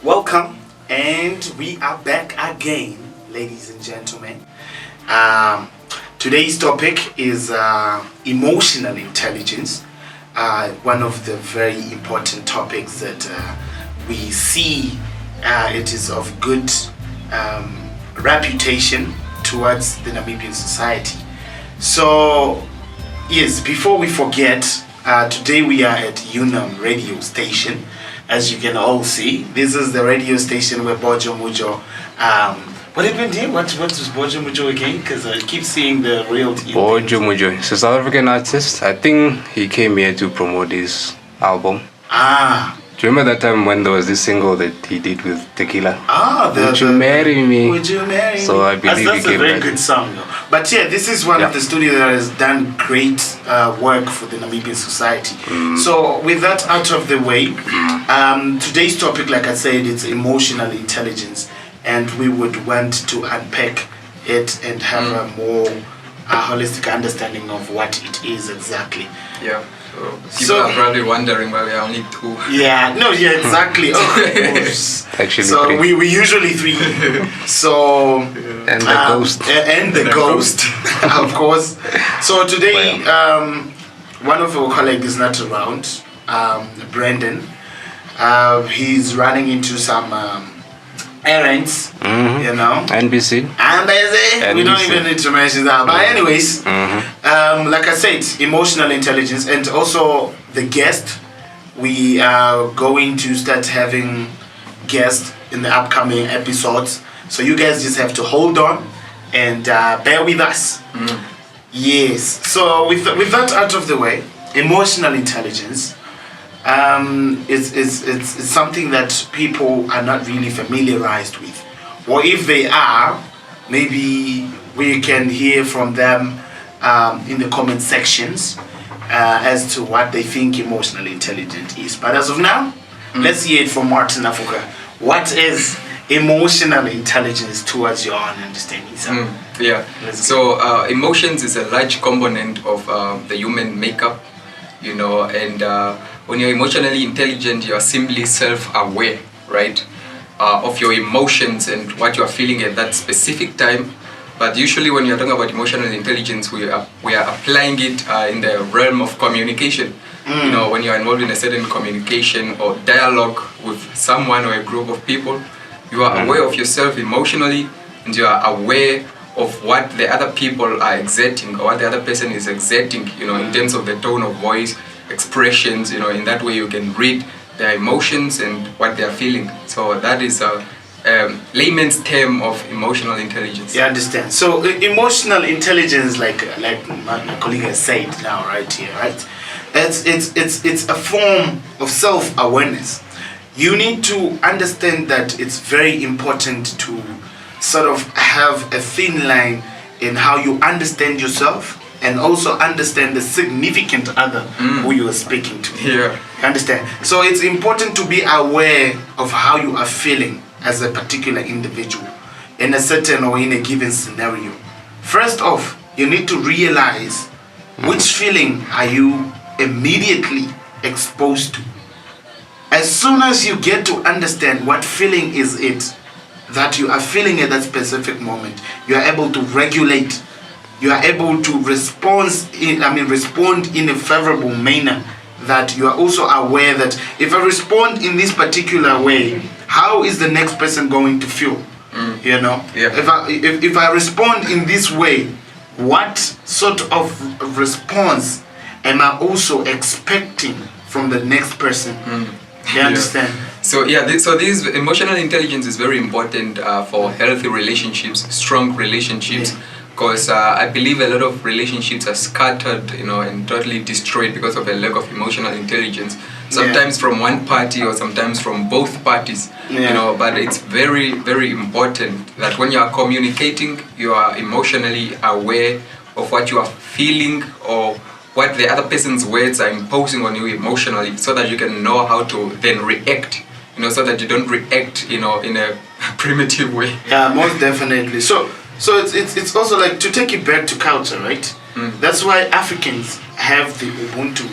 Welcome, and we are back again, ladies and gentlemen. Today's topic is emotional intelligence, one of the very important topics that we see it is of good reputation towards the Namibian Society. So, yes, before we forget, today we are at Unam radio station. As you can all see, this is the radio station where Bojo Mujo, what happened here? What was Bojo Mujo again? Because I keep seeing the real Bojo Mujo, he's a South African artist. I think he came here to promote his album. Do you remember that time when there was this single that he did with Tequila? Would you marry me? Would you marry me? So I believe that's a very good song, though. But yeah, this is one of the studios that has done great work for the Namibian Society. So with that out of the way, today's topic, like I said, it's emotional intelligence, and we would want to unpack it and have a more holistic understanding of what it is exactly. Yeah. So people are probably wondering why we are only two. Exactly. Actually, so we usually three. So and the ghost. And the ghost, of course. So today, one of our colleagues is not around. Brendon. He's running into some errands, NBC. We don't even need to mention that. But anyways, like I said, emotional intelligence, and also the guest. We are going to start having guests in the upcoming episodes. So you guys just have to hold on and bear with us. Yes. So with that out of the way, emotional intelligence. It's something that people are not really familiarized with, or if they are, maybe we can hear from them in the comment sections as to what they think emotional intelligence is. But as of now, let's hear it from Martin Nafuka. What is emotional intelligence towards your own understanding? So emotions is a large component of the human makeup, and when you're emotionally intelligent, you are simply self-aware, right, of your emotions and what you are feeling at that specific time. But usually when you're talking about emotional intelligence, we are applying it in the realm of communication. When you're involved in a certain communication or dialogue with someone or a group of people, you are aware of yourself emotionally, and you are aware of what the other people are exerting or what the other person is exerting, in terms of the tone of voice, expressions, in that way you can read their emotions and what they are feeling. So that is a layman's term of emotional intelligence. You understand? So emotional intelligence, like my colleague has said now, right here, right? It's a form of self-awareness. You need to understand that it's very important to sort of have a thin line in how you understand yourself, and also understand the significant other who you are speaking to. Yeah. You understand? So it's important to be aware of how you are feeling as a particular individual in a certain or in a given scenario. First off, you need to realize which feeling are you immediately exposed to. As soon as you get to understand what feeling is it that you are feeling at that specific moment, you are able to regulate. You are able to respond in a favorable manner, that you are also aware that if I respond in this particular way, how is the next person going to feel? If I respond in this way, what sort of response am I also expecting from the next person? You understand? So this emotional intelligence is very important for healthy relationships, strong relationships. Because I believe a lot of relationships are scattered, and totally destroyed because of a lack of emotional intelligence. Sometimes from one party or sometimes from both parties, but it's very, very important that when you are communicating, you are emotionally aware of what you are feeling or what the other person's words are imposing on you emotionally, so that you can know how to then react, so that you don't react, in a primitive way. Yeah, most definitely. So it's also like to take it back to culture, right? That's why Africans have the Ubuntu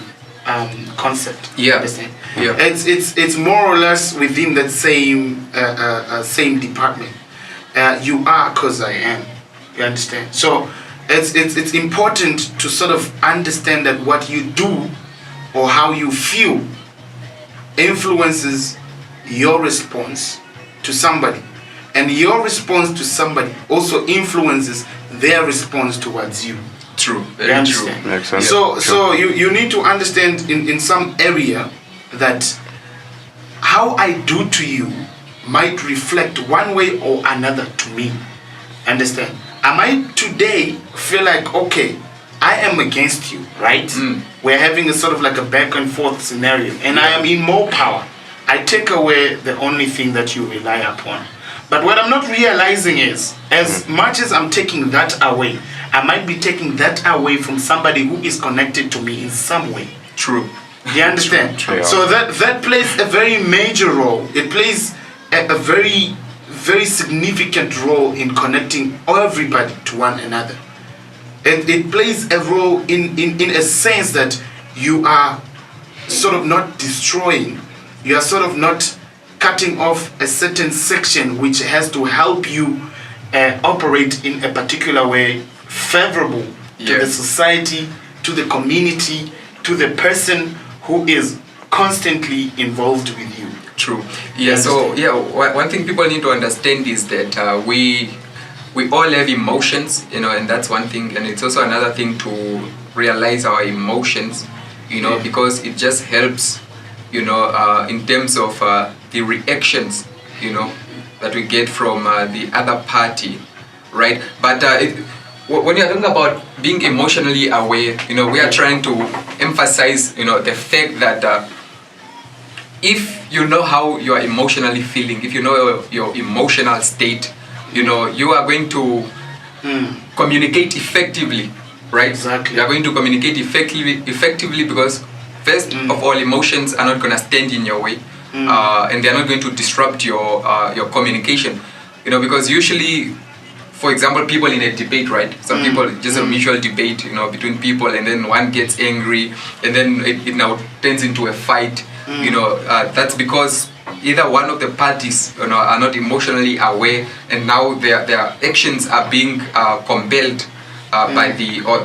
concept. Yeah. Understand? Yeah. It's more or less within that same department. You are because I am. You understand? So it's important to sort of understand that what you do or how you feel influences your response to somebody, and your response to somebody also influences their response towards you. True. You understand? Makes sense. So you need to understand in some area that how I do to you might reflect one way or another to me. Understand? I might today feel like, okay, I am against you, right? We're having a sort of like a back and forth scenario, and I am in more power. I take away the only thing that you rely upon. But what I'm not realizing is, as much as I'm taking that away, I might be taking that away from somebody who is connected to me in some way. True. You understand? True. So that plays a very major role. It plays a very, very significant role in connecting everybody to one another. And it plays a role in a sense that you are sort of not destroying, you are sort of not cutting off a certain section which has to help you operate in a particular way favorable to the society, to the community, to the person who is constantly involved with you. True. Yeah. So one thing people need to understand is that we all have emotions, and that's one thing, and it's also another thing to realize our emotions, because it just helps, in terms of the reactions, that we get from the other party, right? But when you're talking about being emotionally aware, we are trying to emphasize, the fact that if you know how you are emotionally feeling, if you know your emotional state, you are going to communicate effectively, right? Exactly. You are going to communicate effectively because first of all, emotions are not going to stand in your way, and they are not going to disrupt your communication, because usually, for example, people in a debate, right? Some people, just a mutual debate, between people, and then one gets angry, and then it now turns into a fight. That's because either one of the parties, are not emotionally aware, and now their actions are being compelled or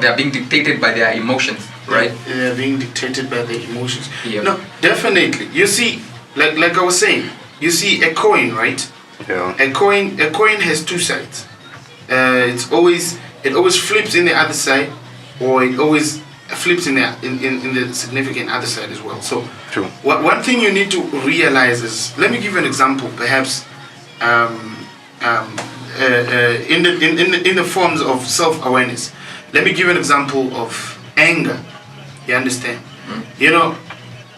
they are being dictated by their emotions, right? They are being dictated by their emotions. Yeah. No, definitely. You see, like I was saying, you see a coin, right? Yeah. A coin has two sides. It always flips in the other side, or it always flips in the significant other side as well. So True. One thing you need to realize is, let me give you an example, perhaps in the forms of self-awareness. Let me give you an example of anger. You understand?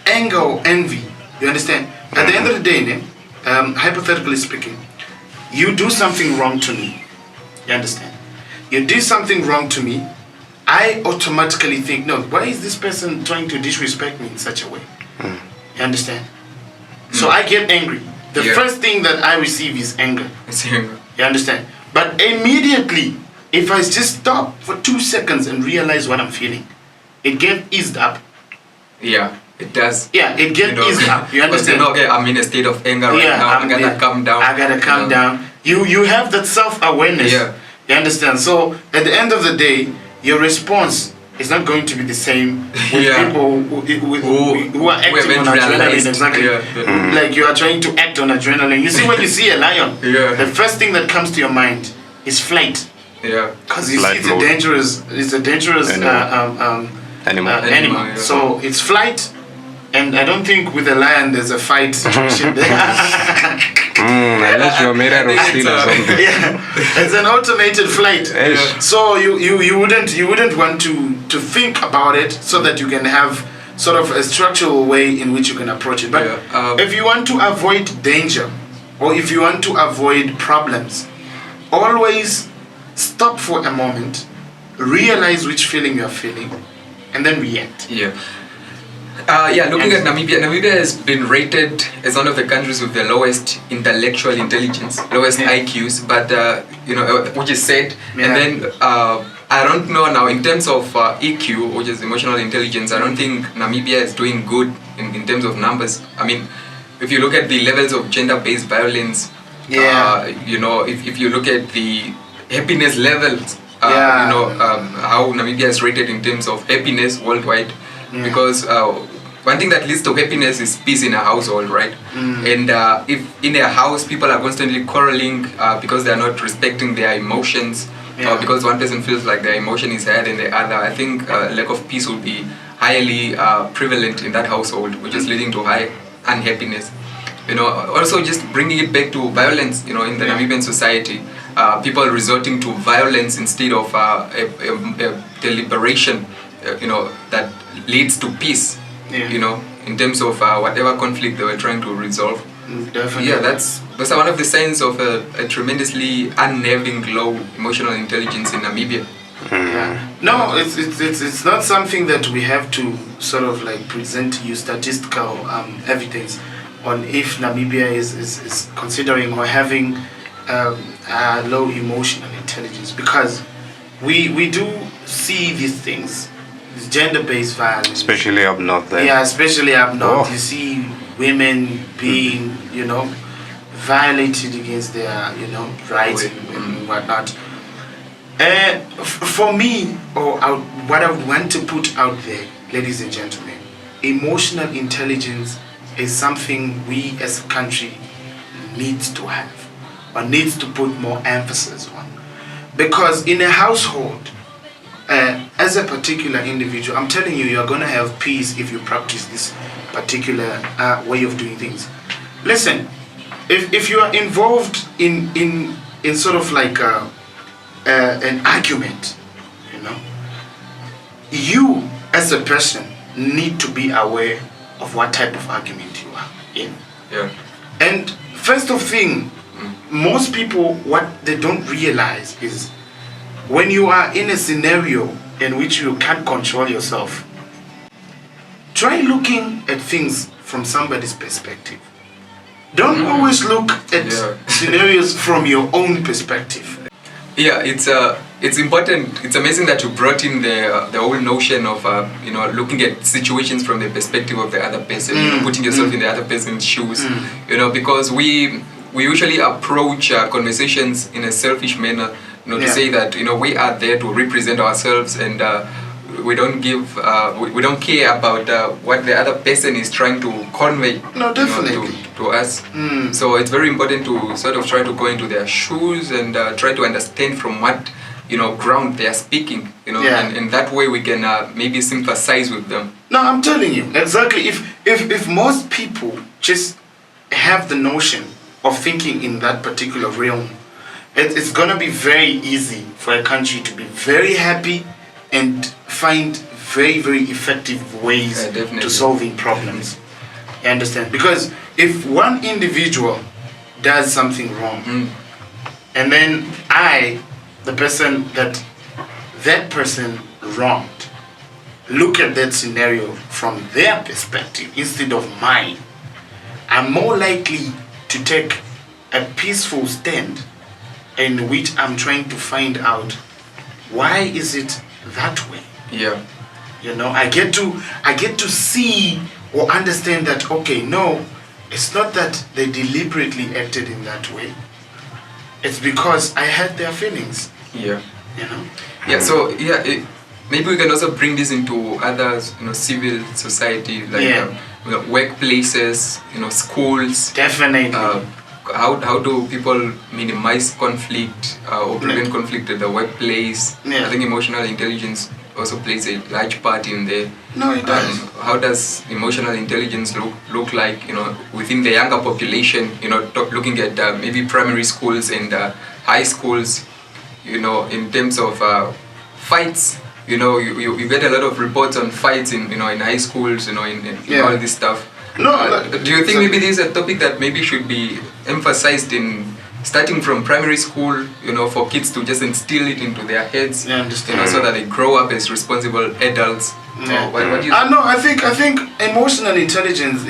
Anger or envy. You understand? At the end of the day, hypothetically speaking, you do something wrong to me. You understand? You do something wrong to me, I automatically think, no, why is this person trying to disrespect me in such a way? You understand? So I get angry. The first thing that I receive is anger. It's anger. You understand? But immediately, if I just stop for 2 seconds and realize what I'm feeling, it gets eased up. Yeah, it does. Yeah, it gets eased up. You understand? Okay, I'm in a state of anger right now. I gotta calm down. I gotta calm down. You have that self-awareness. Yeah. You understand? So at the end of the day, your response is not going to be the same with people who are acting on adrenaline. Exactly. Yeah. Like you are trying to act on adrenaline. You see, when you see a lion, the first thing that comes to your mind is flight. Yeah. Because you see, it's a dangerous animal. So it's flight, and I don't think with a lion there's a fight situation there. Unless you're made out of steel or something. Yeah, it's an automated flight. So you wouldn't want to think about it, so that you can have sort of a structural way in which you can approach it. But if you want to avoid danger, or if you want to avoid problems, always stop for a moment, realize which feeling you are feeling, and then react. Looking at Namibia has been rated as one of the countries with the lowest intellectual intelligence, lowest IQs, but which is sad. And then I don't know now in terms of EQ, which is emotional intelligence. I don't think Namibia is doing good in terms of numbers. I mean, if you look at the levels of gender-based violence, you know, if you look at the happiness levels, you know, how Namibia is rated in terms of happiness worldwide, because one thing that leads to happiness is peace in a household, right? And if in a house people are constantly quarreling because they are not respecting their emotions, or because one person feels like their emotion is higher than the other, I think lack of peace will be highly prevalent in that household, which is leading to high unhappiness. You know, also just bringing it back to violence, you know, in the Namibian society, people resorting to violence instead of a deliberation, you know, that leads to peace, you know, in terms of whatever conflict they were trying to resolve. Definitely. Yeah, that's one of the signs of a tremendously unnerving low emotional intelligence in Namibia. No, it's not something that we have to sort of like present to you statistical evidence on if Namibia is considering or having a low emotional intelligence, because we do see these things, this gender-based violence, especially up north there. Yeah, especially up north. You see women being, you know, violated against their, you know, rights and whatnot. For me, or what I want to put out there, ladies and gentlemen, emotional intelligence is something we as a country needs to have, or needs to put more emphasis on. Because in a household, as a particular individual, I'm telling you, you're going to have peace if you practice this particular way of doing things. Listen, if you are involved in sort of like an argument, you know, you as a person need to be aware of what type of argument you are in. And first of thing, most people, what they don't realize is when you are in a scenario in which you can't control yourself, try looking at things from somebody's perspective. Don't always look at scenarios from your own perspective. Yeah, it's important. It's amazing that you brought in the whole notion of you know, looking at situations from the perspective of the other person, you know, putting yourself in the other person's shoes. You know, because we usually approach conversations in a selfish manner. You know, to say that, you know, we are there to represent ourselves, and we don't give, we don't care about what the other person is trying to convey. No, definitely. You know, to us. So it's very important to sort of try to go into their shoes and try to understand from what, you know, ground they are speaking. You know, and that way we can maybe sympathize with them. No, I'm telling you exactly. If most people just have the notion of thinking in that particular realm, it's gonna be very easy for a country to be very happy and find very, very effective ways to solving problems. You understand? Because if one individual does something wrong, and then I, the person that person wronged, look at that scenario from their perspective instead of mine, I'm more likely to take a peaceful stand in which I'm trying to find out why is it that way. You know, I get to see or understand that, okay, no, it's not that they deliberately acted in that way. It's because I had their feelings. You know. So maybe we can also bring this into other, you know, civil society, like you know, workplaces, you know, schools. Definitely. How do people minimize conflict or prevent conflict at the workplace? I think emotional intelligence also plays a large part in there. No, it does. How does emotional intelligence look like, you know, within the younger population? You know, looking at maybe primary schools and high schools. You know, in terms of fights. You know, you get a lot of reports on fights in, you know, in high schools. You know, in all this stuff. No, do you think maybe this is a topic that maybe should be emphasized in starting from primary school, you know, for kids to just instill it into their heads, you know, so that they grow up as responsible adults? What do you think? No, I think emotional intelligence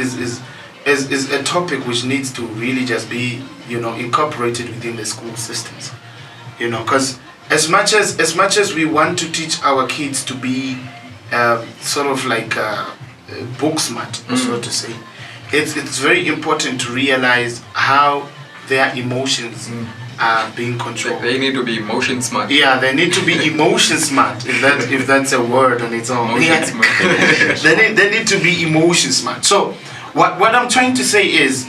is a topic which needs to really just be, you know, incorporated within the school systems. You know, because as much as we want to teach our kids to be sort of like book smart, so to say, it's very important to realize how their emotions are being controlled. They need to be emotion smart. Yeah, they need to be emotion smart. If that's a word on its own. Emotion smart. They need to be emotion smart. So what I'm trying to say is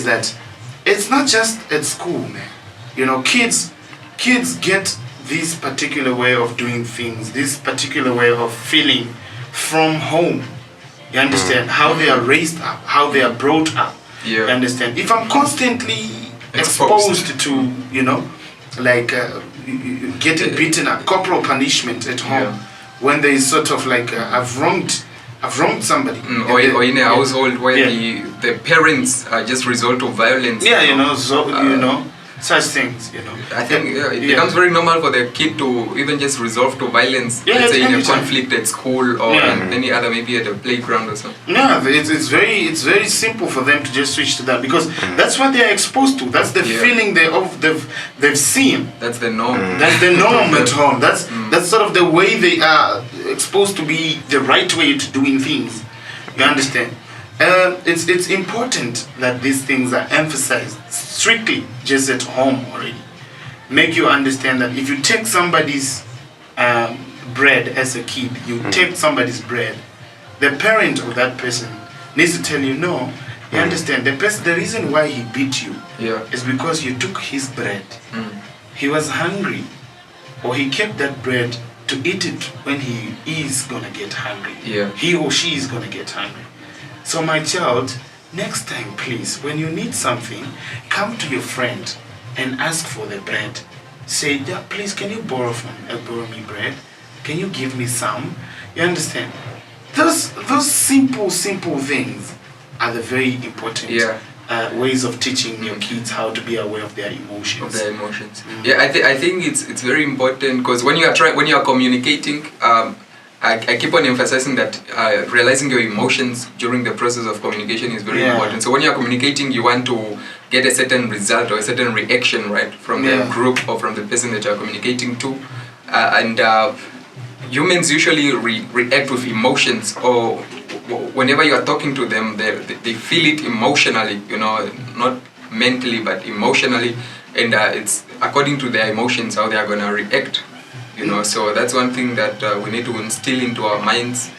that it's not just at school, man. You know, kids get this particular way of doing things, this particular way of feeling from home. You understand how they are raised up, how they are brought up. Yeah. You understand? If I'm constantly exposed to, you know, like getting beaten up, corporal punishment at home, when there is sort of like I've wronged somebody, or in a household where the parents are just result of violence. Yeah, you know, so you know, such things, you know. I think it becomes very normal for the kid to even just resolve to violence, let's say in a conflict at school or in any other, maybe at a playground or something. Yeah, it's very simple for them to just switch to that because that's what they are exposed to. That's the feeling they've seen. That's the norm. That's the norm at home. That's sort of the way they are exposed to be the right way to doing things. You understand? It's important that these things are emphasized strictly just at home already. Make you understand that if you take somebody's bread as a kid, you take somebody's bread, the parent of that person needs to tell you, no, you understand, the reason why he beat you is because you took his bread. He was hungry, or he kept that bread to eat it when he is gonna get hungry. He or she is gonna get hungry. So my child, next time please, when you need something, come to your friend and ask for the bread. Say, yeah, please, can you borrow me bread? Can you give me some? You understand? Those simple things are the very important ways of teaching your kids how to be aware of their emotions. Yeah, I think it's very important because when you are communicating, I keep on emphasizing that realizing your emotions during the process of communication is very important. So when you're communicating, you want to get a certain result or a certain reaction, right, from the group or from the person that you're communicating to. And humans usually react with emotions, or whenever you are talking to them, they feel it emotionally, you know, not mentally, but emotionally. And it's according to their emotions how they are going to react. You know, so that's one thing that we need to instill into our minds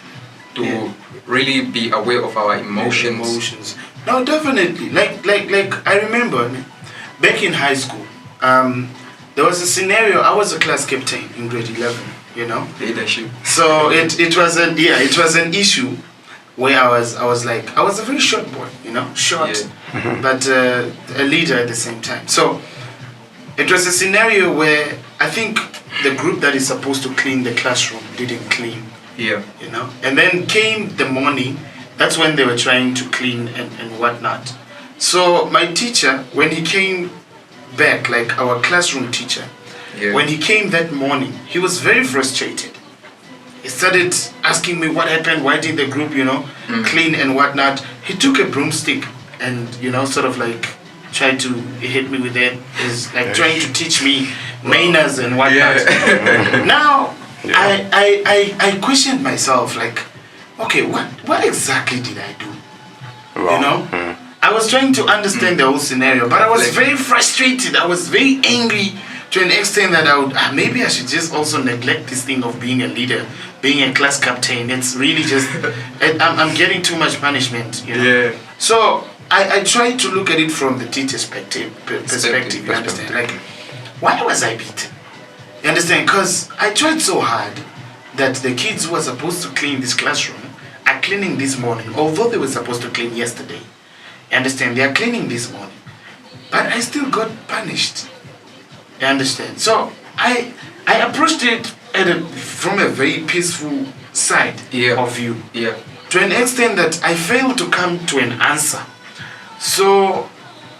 to really be aware of our emotions. No, definitely. Like I remember back in high school, there was a scenario. I was a class captain in grade 11. You know, leadership. So it was an issue where I was a very short boy. You know, short, but a leader at the same time. So it was a scenario where I think the group that is supposed to clean the classroom didn't clean. You know, and then came the morning. That's when they were trying to clean and whatnot. So my teacher, when he came back, like our classroom teacher, when he came that morning, he was very frustrated. He started asking me what happened, why did the group, you know, clean and whatnot. He took a broomstick and, you know, sort of like tried to hit me with it. He's like trying to teach me manners and whatnot. Now, I questioned myself, like, okay, what exactly did I do? You know? I was trying to understand the whole scenario, but I was very frustrated. I was very angry to an extent that maybe I should just also neglect this thing of being a leader, being a class captain. It's really just, I'm getting too much punishment, you know? So I tried to look at it from the teacher's perspective, you understand? Like, why was I beaten? You understand? Because I tried so hard that the kids who were supposed to clean this classroom are cleaning this morning, although they were supposed to clean yesterday. You understand? They are cleaning this morning. But I still got punished. You understand? So I approached it from a very peaceful side of view. To an extent that I failed to come to an answer. So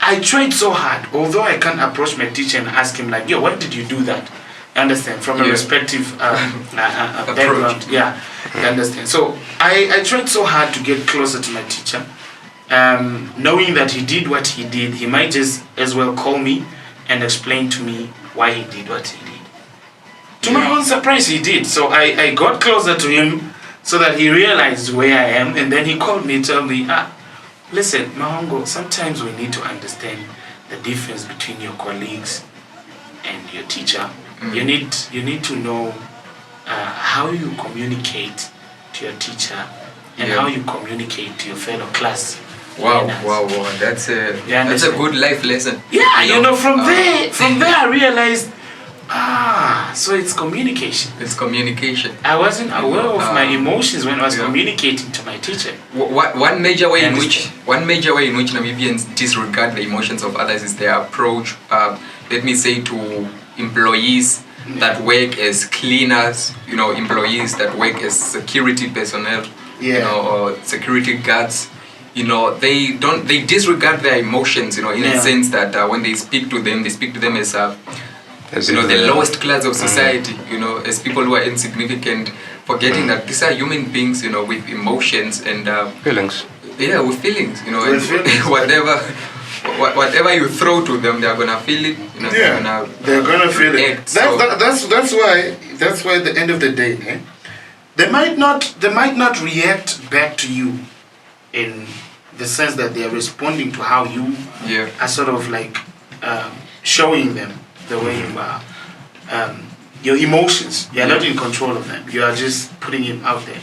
I tried so hard, although I can't approach my teacher and ask him like, yo, why did you do that? You understand? From a respective background. You understand? So I tried so hard to get closer to my teacher. Knowing that he did what he did, he might just as well call me and explain to me why he did what he did. To my own surprise, he did. So I got closer to him so that he realized where I am, and then he called me, told me, listen, Mahongo, sometimes we need to understand the difference between your colleagues and your teacher. You need to know how you communicate to your teacher and how you communicate to your fellow class. Wow. That's a good life lesson. Yeah, from there I realized, so it's communication. It's communication. I wasn't aware of my emotions when I was communicating to my teacher. One major way in which Namibians disregard the emotions of others is their approach, let me say, to employees that work as cleaners, employees that work as security personnel, or security guards. They disregard their emotions, in a sense that when they speak to them as the lowest class of society, as people who are insignificant, forgetting that these are human beings, with emotions and feelings. Yeah, with feelings, whatever you throw to them, they're gonna feel it. They're gonna feel it. That's why at the end of the day, they might not react back to you in the sense that they are responding to how you are sort of like showing them the way you are. Your emotions, you're not in control of them. You are just putting it out there.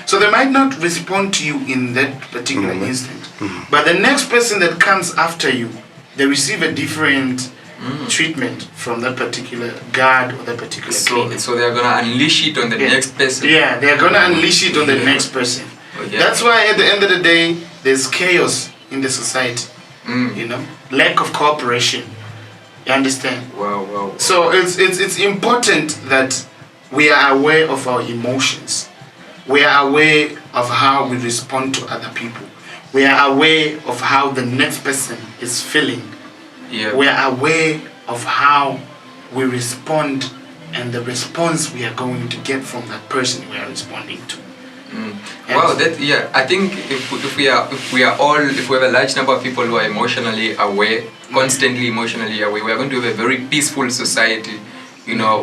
So they might not respond to you in that particular instant. But the next person that comes after you, they receive a different treatment from that particular guard or that particular cleaner. So they're going to unleash it on the next person. Yeah, they're going to unleash it on the next person. That's why at the end of the day, there's chaos in the society. Lack of cooperation. You understand? Wow. So it's important that we are aware of our emotions. We are aware of how we respond to other people. We are aware of how the next person is feeling. We are aware of how we respond and the response we are going to get from that person we are responding to. Wow, I think if we have a large number of people who are emotionally aware, constantly emotionally aware, we are going to have a very peaceful society,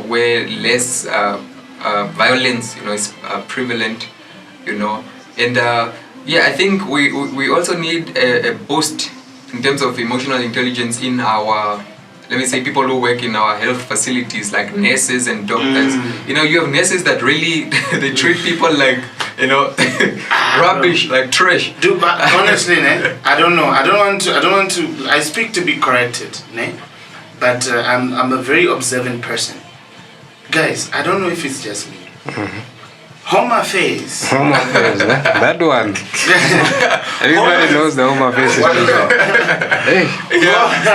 where less violence, is prevalent, and I think we also need a boost in terms of emotional intelligence in our, let me say, people who work in our health facilities, like nurses and doctors. You have nurses that really they treat people like, rubbish, like trash. Dude, but honestly, I don't know. I don't want to. I speak to be corrected, but I'm a very observant person. Guys, I don't know if it's just me. Home affairs. That one. Everybody knows the home affairs. Hey.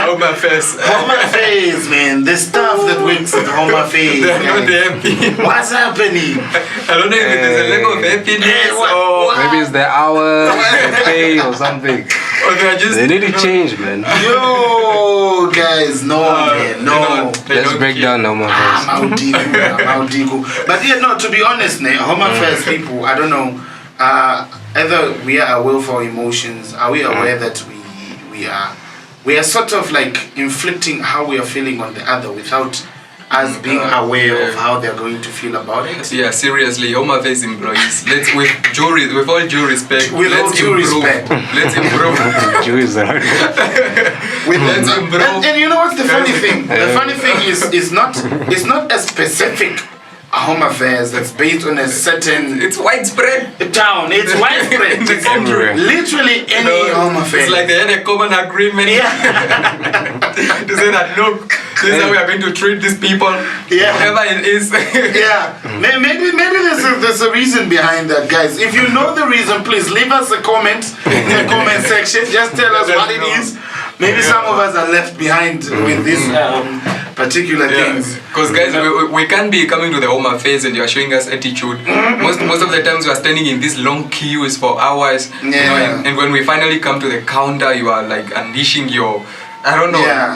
Home affairs. Home affairs, man. The stuff that works at home affairs. They're not happy. What's happening? I don't know if there's a lack of happiness or maybe it's the hour, the pay or something. They need to change, man. Yo, guys, man, no. Let's break down home affairs. I'm out. But to be honest, home affairs people, I don't know. Either we are aware of our emotions. Are we aware that we are sort of like inflicting how we are feeling on the other without us being aware of how they're going to feel about it? Yeah, seriously, home affairs employees. With all due respect, let's improve. Let's improve. Let's improve. And you know what's the funny thing? The funny thing is, it's not a specific home affairs that's based on a certain. It's widespread. Town. It's widespread. It's everywhere. Literally any home affair. It's like they had a common agreement. To say that look, this is how we are going to treat these people. Whatever it is. Maybe there's a reason behind that, guys. If you know the reason, please leave us a comment in the comment section. Just tell us what it is. Maybe some of us are left behind with this particular things. Because guys, we can't be coming to the home affairs and you are showing us attitude. Most of the times we are standing in these long queues for hours. And when we finally come to the counter, you are like unleashing your,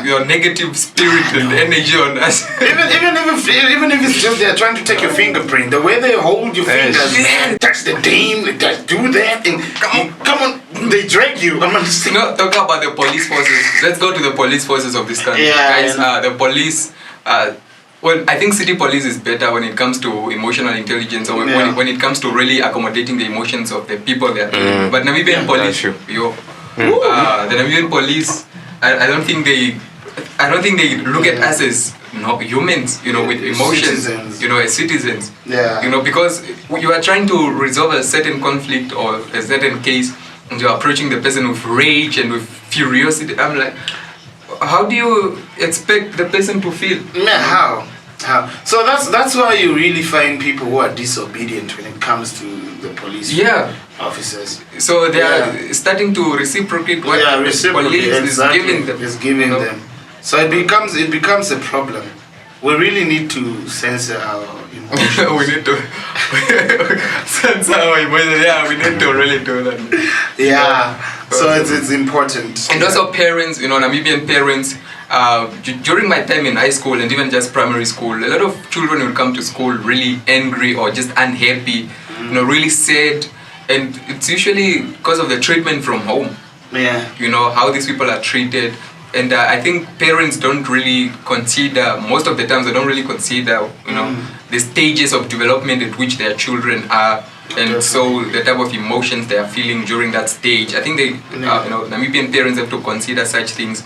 your negative spirit and energy on us. even if it's just they're trying to take your fingerprint, the way they hold your fingers, man, touch the dame, do that, and come on, they drag you. Talk about the police forces. Let's go to the police forces of this country, guys. The police. Well, I think city police is better when it comes to emotional intelligence, or when it comes to really accommodating the emotions of the people there. But Namibian police, the Namibian police, I don't think they look at us as humans, with emotions, citizens. As citizens. Yeah. Because you are trying to resolve a certain conflict or a certain case, and you're approaching the person with rage and with furiosity. I'm like, how do you expect the person to feel? Yeah, how? So that's why you really find people who are disobedient when it comes to the police officers. So they are starting to reciprocate what the police is giving them. So it becomes a problem. We really need to censor our emotions. We need to censor our emotions. Yeah, we need to really do that. Yeah. So it's important. And also parents, Namibian parents. During my time in high school and even just primary school, a lot of children will come to school really angry or just unhappy, really sad, and it's usually because of the treatment from home. Yeah. How these people are treated, and I think parents don't really consider, most of the times they don't really consider, the stages of development at which their children are, and so the type of emotions they are feeling during that stage. I think Namibian parents have to consider such things.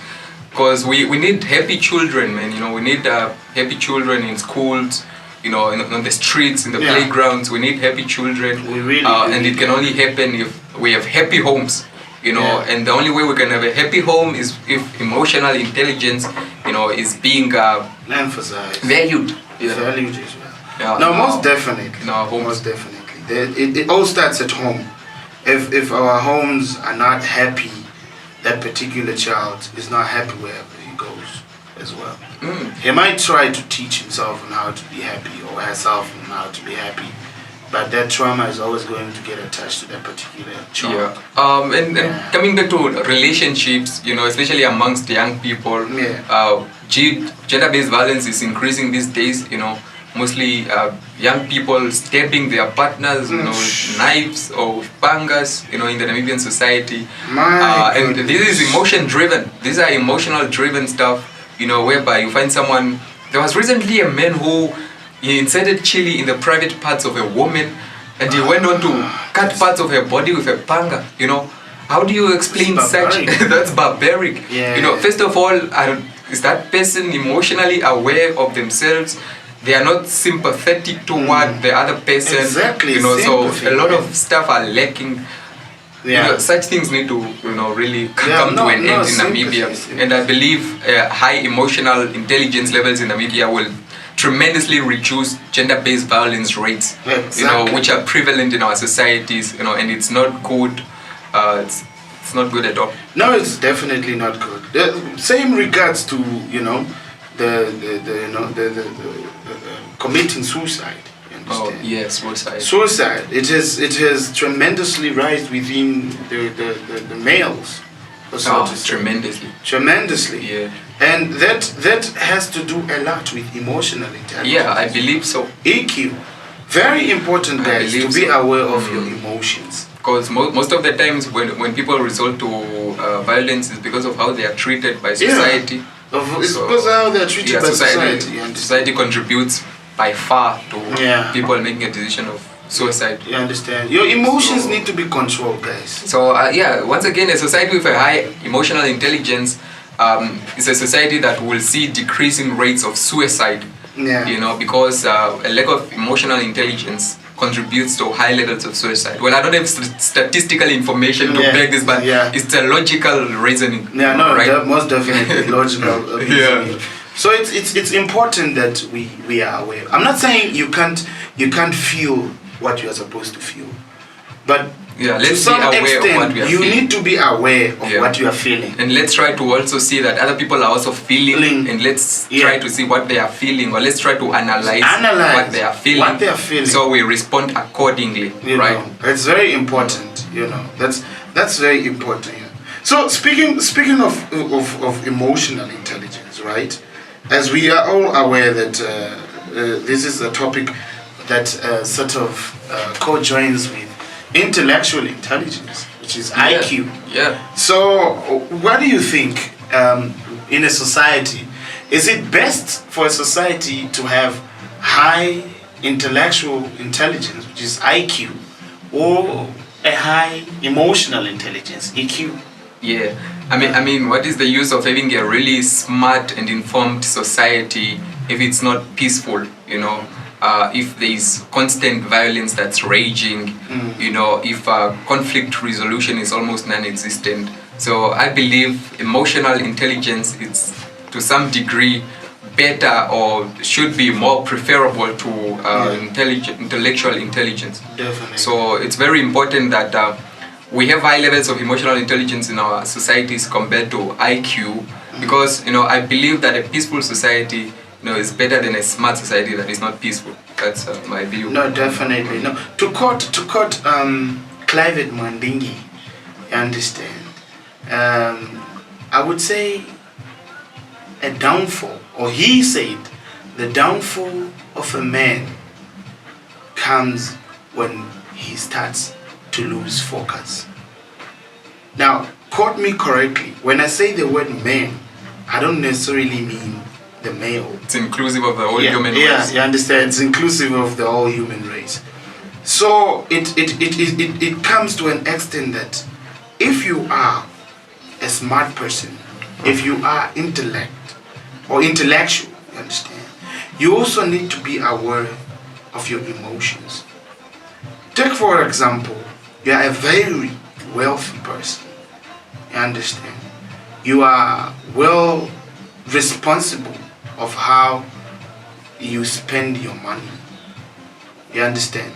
Because we need happy children, man. We need happy children in schools, on the streets, in the playgrounds. We need happy children. We really and it can only happen if we have happy homes, And the only way we can have a happy home is if emotional intelligence, is being emphasized, valued. Valued as well. No, most definitely. Most definitely. It all starts at home. If our homes are not happy, that particular child is not happy wherever he goes as well. He might try to teach himself on how to be happy or herself on how to be happy, but that trauma is always going to get attached to that particular child. And coming back to relationships, especially amongst young people, gender-based violence is increasing these days, mostly young people stabbing their partners, with knives or with pangas, in the Namibian society. And this is emotion-driven. These are emotional-driven stuff, whereby you find someone. There was recently a man who inserted chili in the private parts of a woman, and he went on to cut parts of her body with a panga. How do you explain such? That's barbaric. First of all, is that person emotionally aware of themselves? They are not sympathetic toward the other person. Exactly. So a lot of stuff are lacking. Such things need to, really come to an end in Namibia. And I believe high emotional intelligence levels in Namibia will tremendously reduce gender-based violence rates, which are prevalent in our societies, and it's not good. It's not good at all. No, it's definitely not good. The same regards to the committing suicide. Oh yes, suicide. Suicide. It has tremendously rise within the males. Tremendously. Tremendously. Yeah. And that has to do a lot with emotional intelligence. Yeah, I believe so. EQ. Very important, guys, to be aware of your emotions. Because most of the times when people resort to violence is because of how they are treated by society. It's because of how they are treated by society. Society contributes by far to people making a decision of suicide. You understand? Your emotions need to be controlled, guys. So once again, a society with a high emotional intelligence is a society that will see decreasing rates of suicide. Because a lack of emotional intelligence contributes to high levels of suicide. Well, I don't have statistical information to back this, but it's a logical reasoning. Right? Most definitely logical reasoning. So it's important that we are aware. I'm not saying you can't feel what you are supposed to feel, but to some extent you need to be aware of what you are feeling. And let's try to also see that other people are also feeling, and let's try to see what they are feeling, or let's try to analyze what they are feeling. So we respond accordingly, right? It's very important. That's very important. So speaking of emotional intelligence, right? As we are all aware that this is a topic that sort of co-joins with intellectual intelligence, which is IQ. Yeah. So what do you think in a society Is it best for a society to have high intellectual intelligence, which is IQ, or a high emotional intelligence, EQ? Yeah, I mean, what is the use of having a really smart and informed society if it's not peaceful? You know, if there is constant violence that's raging, you know, if conflict resolution is almost non-existent. So I believe emotional intelligence is to some degree better or should be more preferable to intellectual intelligence. Definitely. So it's very important that we have high levels of emotional intelligence in our societies compared to IQ, because I believe that a peaceful society is better than a smart society that is not peaceful. That's my view. No, definitely. No. To quote Clive Mandingi, you understand? I would say a downfall, or he said, the downfall of a man comes when he starts to lose focus. Now, quote me correctly. When I say the word man, I don't necessarily mean the male. It's inclusive of the whole human race. Yeah, you understand? It's inclusive of the whole human race. So it comes to an extent that if you are a smart person, if you are intellect or intellectual, you understand, you also need to be aware of your emotions. Take for example, you are a very wealthy person. You understand? You are well responsible of how you spend your money. You understand?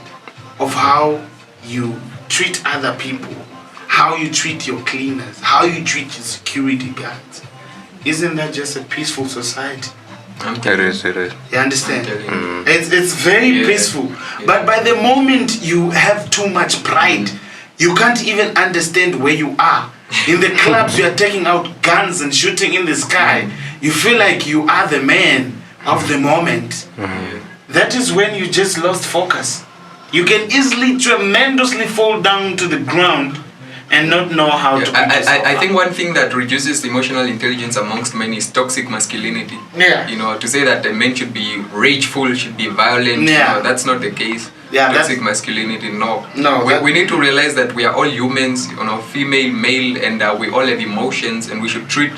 Of how you treat other people, how you treat your cleaners, how you treat your security guards. Isn't that just a peaceful society? It is. You understand? It's very peaceful. Yeah. But by the moment you have too much pride, you can't even understand where you are. In the clubs, you are taking out guns and shooting in the sky. You feel like you are the man of the moment. That is when you just lost focus. You can easily, tremendously fall down to the ground and not know how to. I think one thing that reduces emotional intelligence amongst men is toxic masculinity. Yeah. To say that a man should be rageful, should be violent, that's not the case. Toxic masculinity, no. We need to realize that we are all humans, female, male, and we all have emotions, and we should treat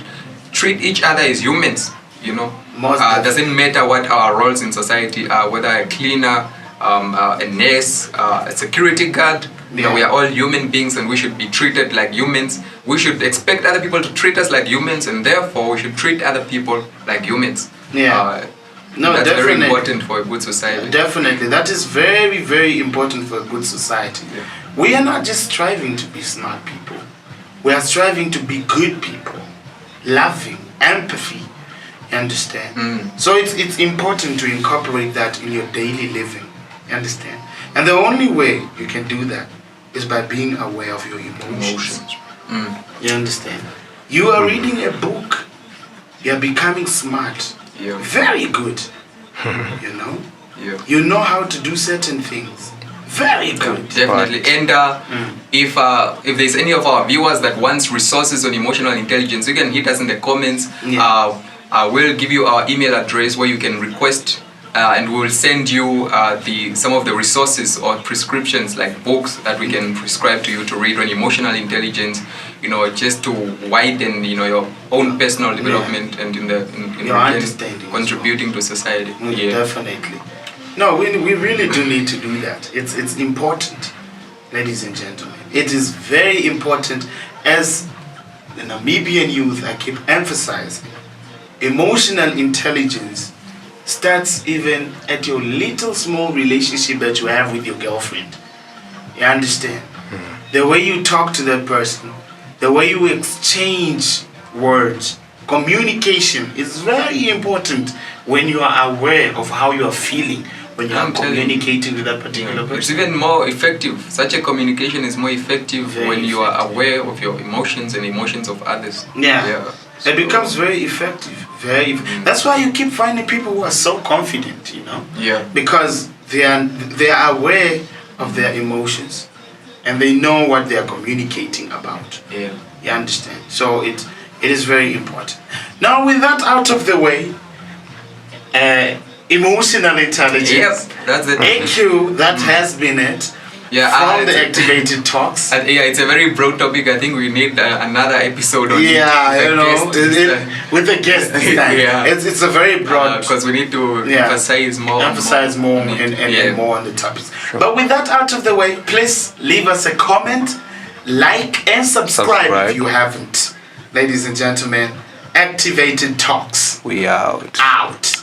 each other as humans. Doesn't matter what our roles in society are, whether a cleaner, a nurse, a security guard. We are all human beings, and we should be treated like humans. We should expect other people to treat us like humans, and therefore we should treat other people like humans. That's very important for a good society. Definitely. That is very, very important for a good society. We are not just striving to be smart people. We are striving to be good people. Loving, empathy. You understand? So it's important to incorporate that in your daily living. You understand? And the only way you can do that is by being aware of your emotions. You understand? You are reading a book. You are becoming smart. Very good. You know how to do certain things. Very good. Definitely. And if there's any of our viewers that wants resources on emotional intelligence, you can hit us in the comments. We'll give you our email address where you can request, and we will send you some of the resources or prescriptions, like books that we can prescribe to you to read on emotional intelligence, just to widen your own personal development and in understanding, contributing to society. Definitely. No, we really do need to do that. It's important, ladies and gentlemen. It is very important. As the Namibian youth, I keep emphasizing, emotional intelligence starts even at your little small relationship that you have with your girlfriend. You understand? The way you talk to that person, the way you exchange words, communication is very important when you are aware of how you are feeling when you are communicating with that particular person. It's even more effective. Such a communication is more effective when you are aware of your emotions and emotions of others. It becomes very effective. That's why you keep finding people who are so confident, because they are aware of their emotions and they know what they are communicating about. You understand? So it is very important. Now, with that out of the way, emotional intelligence. Yep, that's it. EQ, that has been it. Yeah, from the Activated Talks. Yeah, it's a very broad topic. I think we need another episode on it. With a guest this time. Yeah. It's a very broad... Because we need to emphasize more and more on the topics. Sure. But with that out of the way, please leave us a comment, like and subscribe if you haven't. Ladies and gentlemen, Activated Talks. We out. Out.